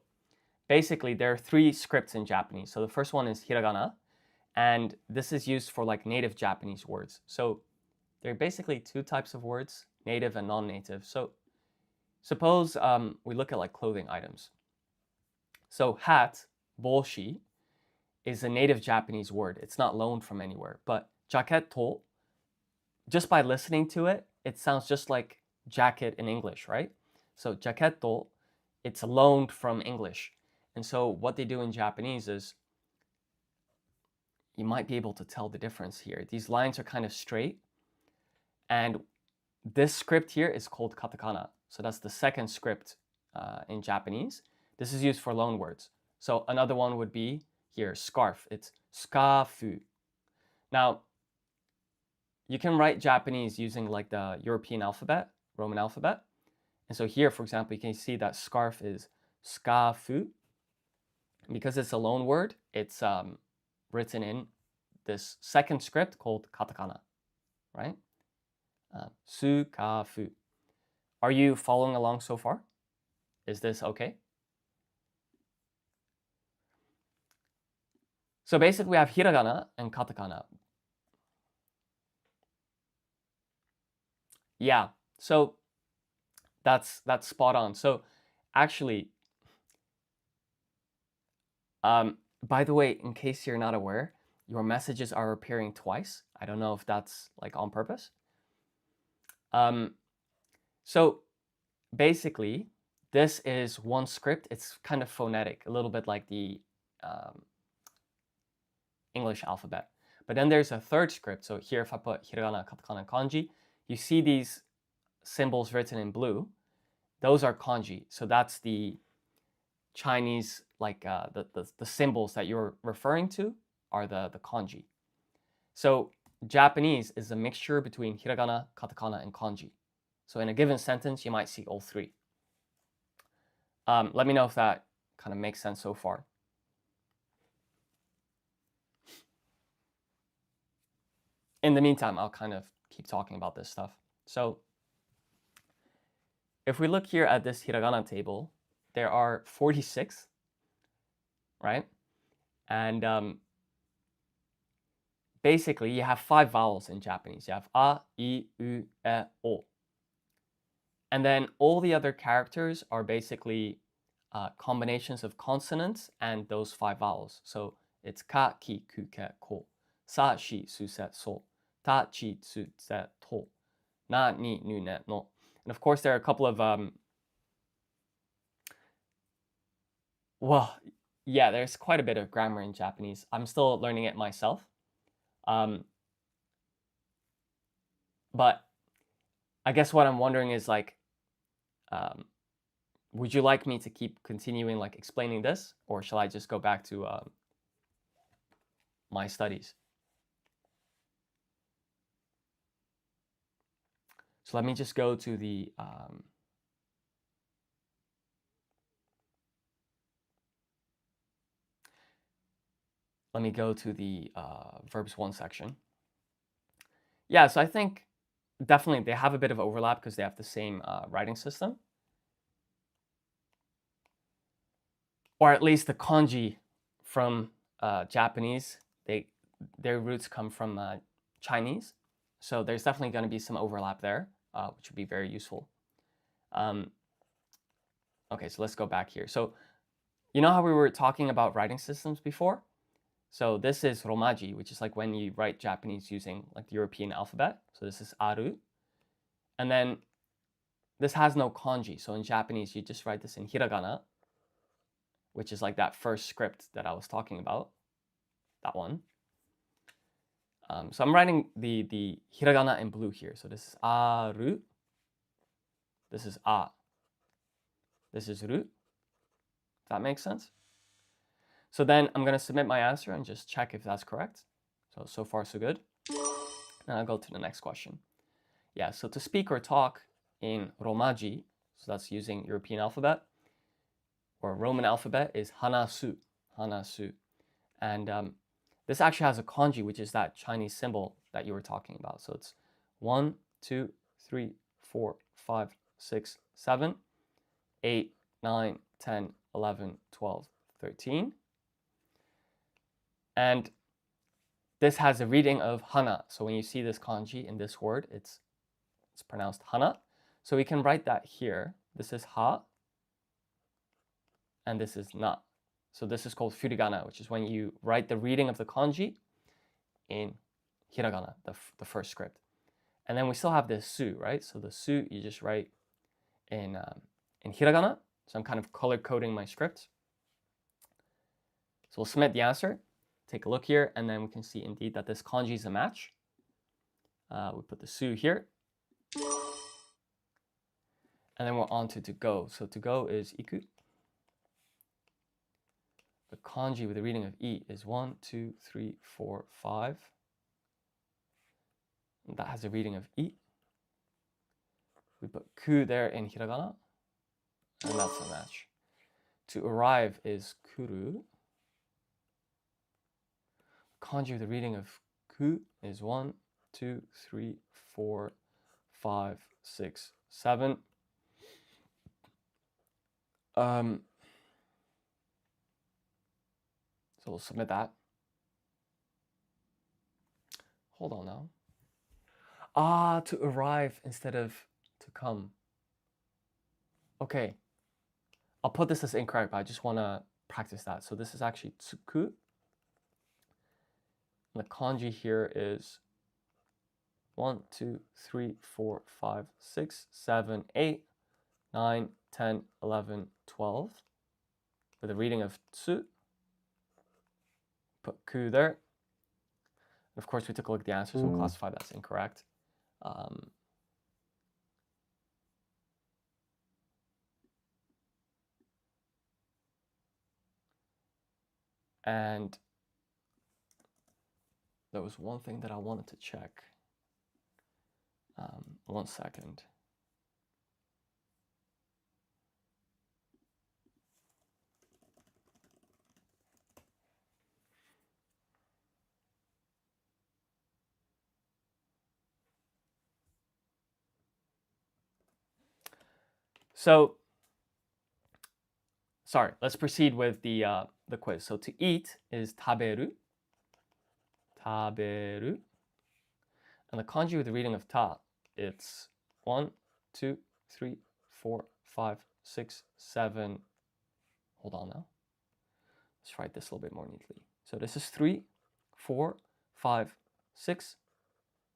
basically, there are 3 scripts in Japanese. So the first one is hiragana, and this is used for like native Japanese words. So there are basically 2 types of words, native and non-native. So suppose we look at like clothing items. So hat, boshi, is a native Japanese word. It's not loaned from anywhere. But jacketto, just by listening to it, it sounds just like jacket in English, right? So jacketto, it's loaned from English. And so what they do in Japanese is, you might be able to tell the difference here. These lines are kind of straight. And this script here is called katakana. So that's the second script in Japanese. This is used for loan words. So another one would be here, scarf. It's skafu. Now, you can write Japanese using like the European alphabet, Roman alphabet. And so here, for example, you can see that scarf is skafu. Because it's a loan word, it's written in this second script called katakana, right? Sukafu. Are you following along so far? Is this okay? So basically we have hiragana and katakana. Yeah, so that's spot on. So actually, by the way, in case you're not aware, your messages are appearing twice. I don't know if that's like on purpose. So basically, this is one script. It's kind of phonetic, a little bit like the English alphabet. But then there's a third script. So here, if I put hiragana, katakana, kanji, you see these symbols written in blue. Those are kanji. So that's the Chinese, like the symbols that you're referring to are the kanji. So Japanese is a mixture between hiragana, katakana, and kanji. So in a given sentence, you might see all 3. Let me know if that kind of makes sense so far. In the meantime, I'll kind of keep talking about this stuff. So if we look here at this hiragana table, there are 46, right? And basically, you have 5 vowels in Japanese. You have a, I, u, e, o. And then all the other characters are basically combinations of consonants and those 5 vowels. So it's ka, ki, ku, ke, ko. Sa, shi, su, se, so. Ta, chi, tsu, se, to. Na, ni, nu, ne, no. And of course, there are a couple of, well, yeah, there's quite a bit of grammar in Japanese. I'm still learning it myself. But I guess what I'm wondering is like, would you like me to keep continuing like explaining this, or shall I just go back to my studies? So let me just go to the verbs 1 section. Yeah, so I think definitely they have a bit of overlap because they have the same writing system. Or at least the kanji from Japanese, their roots come from Chinese. So there's definitely going to be some overlap there, which would be very useful. Okay, so let's go back here. So you know how we were talking about writing systems before? So this is romaji, which is like when you write Japanese using like the European alphabet. So this is aru. And then this has no kanji. So in Japanese, you just write this in hiragana, which is like that first script that I was talking about, that one. So I'm writing the hiragana in blue here. So this is aru. This is a. This is ru. Does that make sense? So then I'm going to submit my answer and just check if that's correct. So far so good. And I'll go to the next question. Yeah, so to speak or talk in Romaji, so that's using European alphabet or Roman alphabet, is hanasu, hanasu. And this actually has a kanji, which is that Chinese symbol that you were talking about. So it's 1, 2, 3, 4, 5, 6, 7, 8, 9, 10, 11, 12, 13. And this has a reading of hana. So when you see this kanji in this word, it's pronounced hana. So we can write that here. This is ha, and this is na. So this is called furigana, which is when you write the reading of the kanji in hiragana, the first script. And then we still have this su, right? So the su you just write in hiragana. So I'm kind of color coding my script. So we'll submit the answer. Take a look here, and then we can see indeed that this kanji is a match. We put the su here. And then we're on to go. So to go is iku. The kanji with the reading of I is 1, 2, 3, 4, 5. And that has a reading of I. We put ku there in hiragana, and that's a match. To arrive is kuru. Kanji with the reading of ku is 1, 2, 3, 4, 5, 6, 7. So we'll submit that. Hold on now. To arrive instead of to come. Okay. I'll put this as incorrect, but I just want to practice that. So this is actually tsuku. The kanji here is 1, 2, 3, 4, 5, 6, 7, 8, 9, 10, 11, 12. With a reading of tsu. Put ku there. And of course, we took a look at the answer, so we'll classify that's incorrect. And there was one thing that I wanted to check. 1 second. So, sorry, let's proceed with the quiz. So to eat is taberu, taberu. And the kanji with the reading of ta, it's 1, 2, 3, 4, 5, 6, 7. Hold on now. Let's write this a little bit more neatly. So this is 3, 4, 5, 6,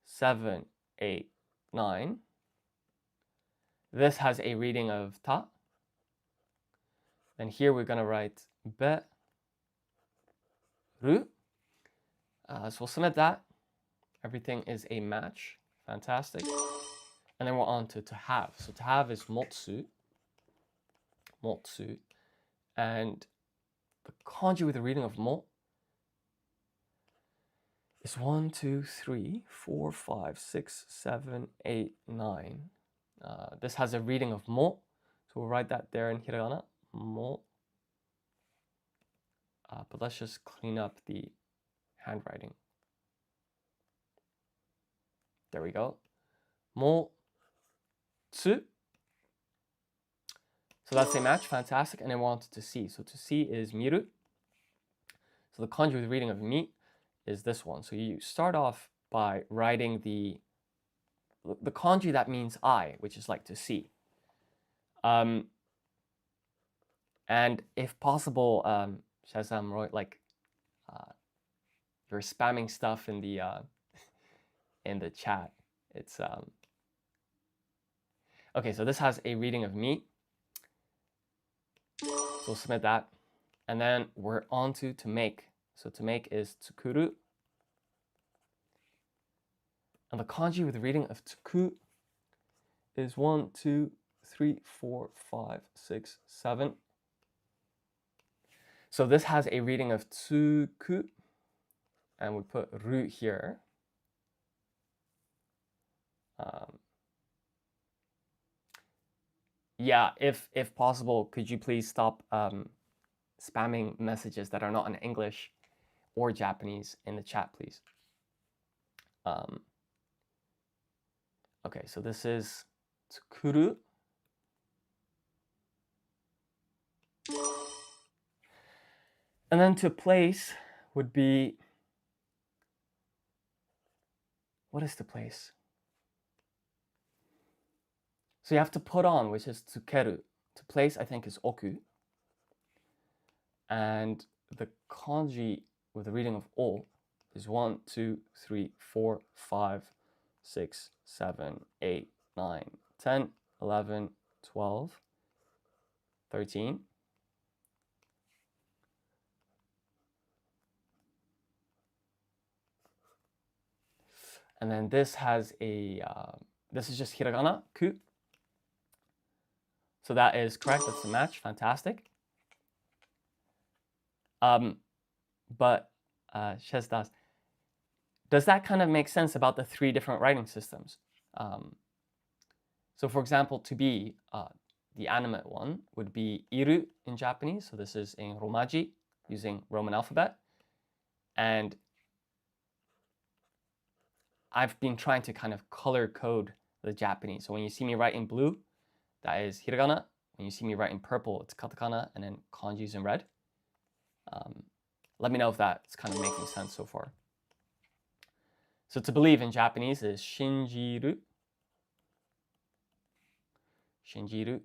7, 8, 9. This has a reading of ta. And here we're going to write be, ru. So we'll submit that. Everything is a match. Fantastic. And then we're on to have. So to have is motsu. Motsu. And the kanji with the reading of mo is 1, 2, 3, 4, 5, 6, 7, 8, 9. This has a reading of mo. So we'll write that there in hiragana. Mo. But let's just clean up the handwriting. There we go. Mo. Tsu. So that's a match, fantastic. And then we want to see. So to see is miru. So the kanji with the reading of mi is this one. So you start off by writing the kanji that means I, which is like to see. And if possible, Shazam, like you're spamming stuff in the chat. It's okay. So this has a reading of mi. So we'll submit that, and then we're on to make. So to make is tsukuru. And the kanji with the reading of tsuku is 1, 2, 3, 4, 5, 6, 7. So this has a reading of tsuku, and we put ru here. Yeah, if possible, could you please stop spamming messages that are not in English or Japanese in the chat, please? Okay, so this is tsukuru. And then to place would be, what is to place? So you have to put on, which is tsukeru. To place, I think, is oku. And the kanji with the reading of o is 1, 2, 3, 4, 5, 6, 7, 8, 9, 10, 11, 12, 13. And then this has a, this is just hiragana, ku. So that is correct, that's a match, fantastic. But Shezdas, does that kind of make sense about the 3 different writing systems? So for example, to be, the animate one would be iru in Japanese. So this is in Romaji using Roman alphabet. And I've been trying to kind of color code the Japanese. So when you see me write in blue, that is hiragana. When you see me write in purple, it's katakana, and then kanji's in red. Let me know if that's kind of making sense so far. So to believe in Japanese is shinjiru. Shinjiru.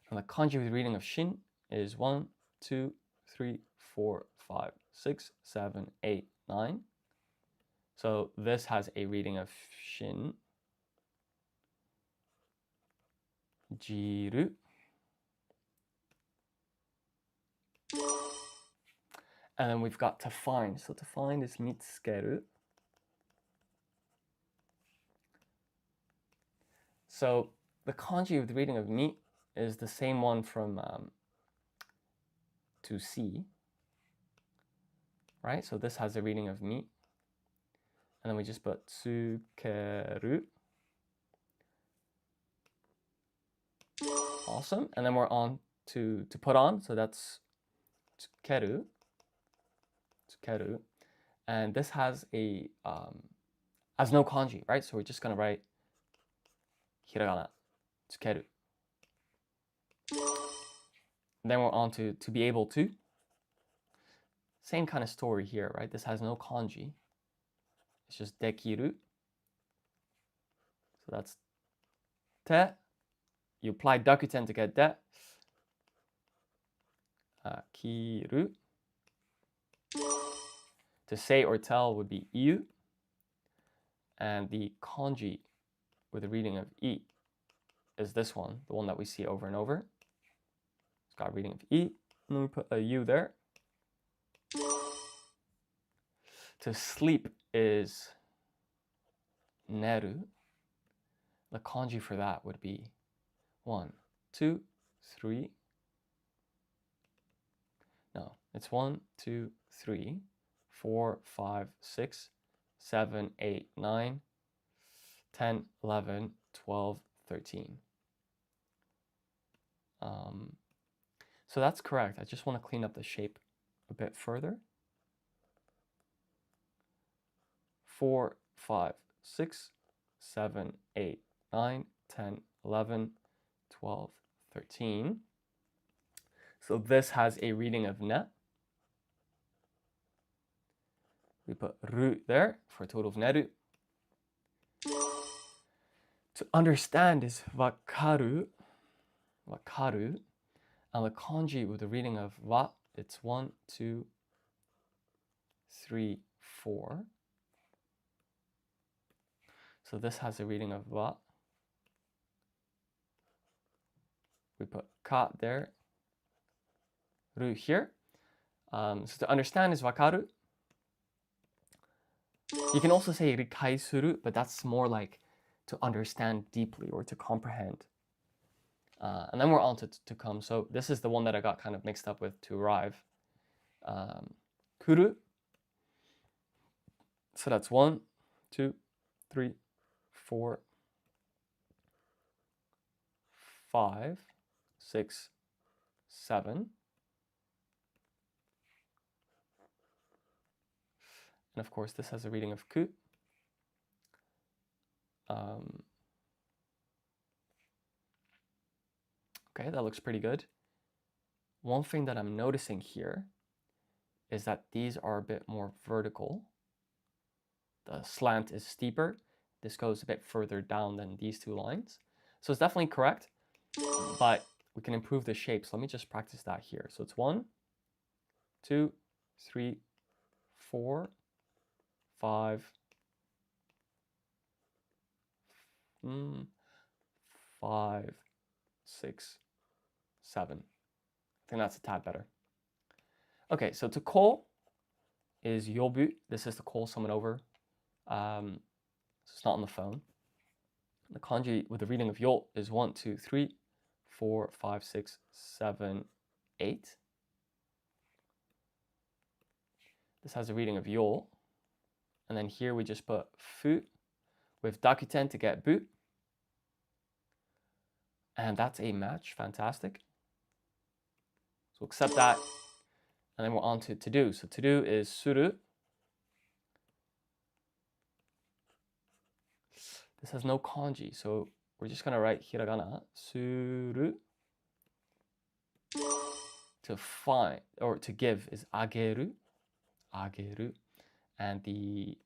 And the kanji with reading of shin is 1, 2, 3, 4, 5, 6, 7, 8, 9. So this has a reading of shin. Jiru. And then we've got to find. So to find is mitsukeru. So the kanji with the reading of mi is the same one from to see, right? So this has a reading of mi. And then we just put tsukeru. Awesome. And then we're on to put on. So that's tsukeru. Tsukeru. And this has a has no kanji, right? So we're just gonna write hiragana, tsukeru. Then we're on to be able to. Same kind of story here, right? This has no kanji. It's just dekiru. So that's te. You apply dakuten to get de. Kiru. To say or tell would be iu. And the kanji with the reading of i is this one, the one that we see over and over. It's got a reading of i, and then we put a u there. To sleep is neru. The kanji for that would be 1, 2, 3. No, it's 1, 2, 3, 4, 5, 6, 7, 8, 9, 10, 11, 12, 13. So that's correct. I just want to clean up the shape a bit further. 4, 5, 6, 7, 8, 9, 10, 11, 12, 13. So this has a reading of ne. We put ru there for a total of neru. To understand is wakaru. Wakaru. And the kanji with the reading of wa, it's 1, 2, 3, 4. So this has a reading of wa. We put ka there. Ru here. So to understand is wakaru. You can also say 理解する, but that's more like to understand deeply or to comprehend. And then we're on to come. So this is the one that I got kind of mixed up with to arrive. 来る. So that's 1, 2, 3, 4, 5, 6, 7. And of course, this has a reading of ku. Okay, that looks pretty good. One thing that I'm noticing here is that these are a bit more vertical. The slant is steeper. This goes a bit further down than these two lines. So it's definitely correct, but we can improve the shape. So let me just practice that here. So it's 1, 2, 3, 4, 5, 5, 6, 7. I think that's a tad better. Okay, so to call is yobu. This is to call someone over. So it's not on the phone. The kanji with the reading of yo is 1, 2, 3, 4, 5, 6, 7, 8. This has a reading of yo. And then here we just put fu with dakuten to get bu. And that's a match. Fantastic. So accept that. And then we're on to do. So to do is suru. This has no kanji, so we're just gonna write hiragana suru. To find or to give is ageru, ageru, and the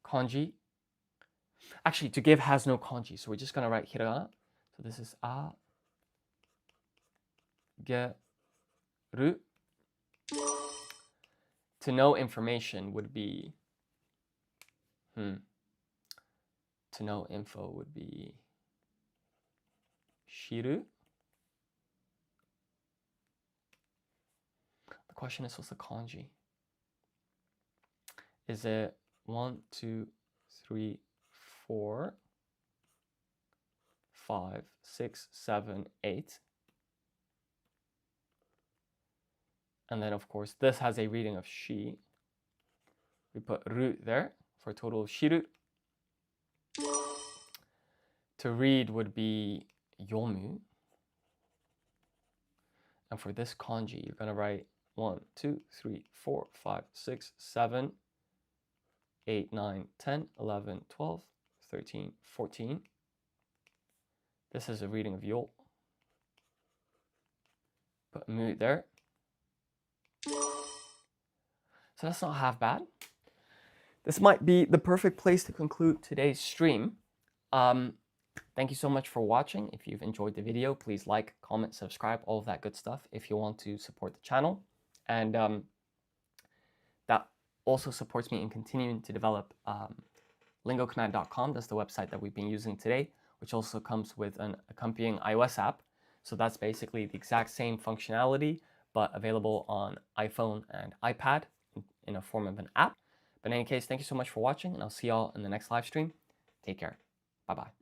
kanji. Actually, to give has no kanji, so we're just gonna write hiragana. So this is ageru. To know information would be to know info would be shiru. The question is, what's the kanji? Is it 1, 2, 3, 4, 5, 6, 7, 8? And then, of course, this has a reading of shi. We put ru there for a total of shiru. To read would be yomu. And for this kanji, you're going to write 1, 2, 3, 4, 5, 6, 7, 8, 9, 10, 11, 12, 13, 14. This is a reading of yo. Put mu there. So that's not half bad. This might be the perfect place to conclude today's stream. Thank you so much for watching. If you've enjoyed the video, please like, comment, subscribe, all of that good stuff if you want to support the channel. And that also supports me in continuing to develop lingocommand.com. That's the website that we've been using today, which also comes with an accompanying iOS app. So that's basically the exact same functionality, but available on iPhone and iPad in a form of an app. But in any case, thank you so much for watching, and I'll see y'all in the next live stream. Take care. Bye-bye.